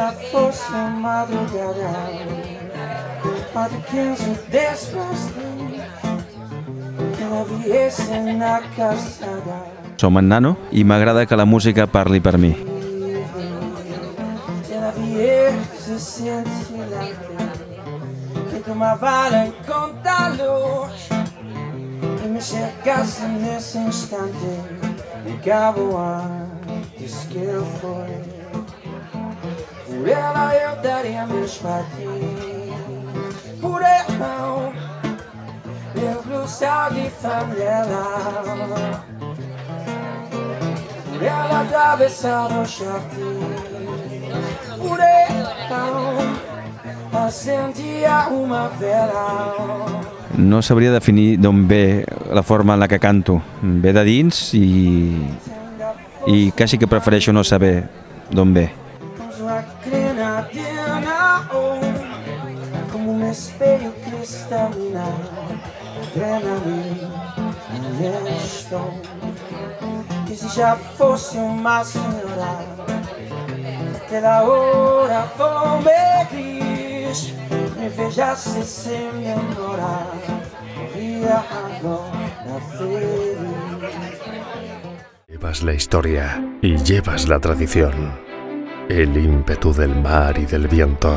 já fosse madrugada, para 15 despertar, que la viese na calçada. Som en Nano i m'agrada que la música parli per mi. Se la viese scintillante, che tomava in conta luz, e me cercasse nesse instante, ligava antes que eu fui. Por ela eu daria meus patins, por ela eu cruzar de favela, por ela atravessava o jardim, por ela acendia uma vela. No sabria definir d'on ve la forma en la que canto. Ve de dins i quasi que prefereixo no saber d'on ve. Uma grenadina, como um espelho cristalina, adrenalina, estou. E se já fosse uma senhora, naquela hora vou me gris, me vejasse sem demorar, corria agora feliz. Llevas la historia y llevas la tradición, el ímpetu del mar y del viento.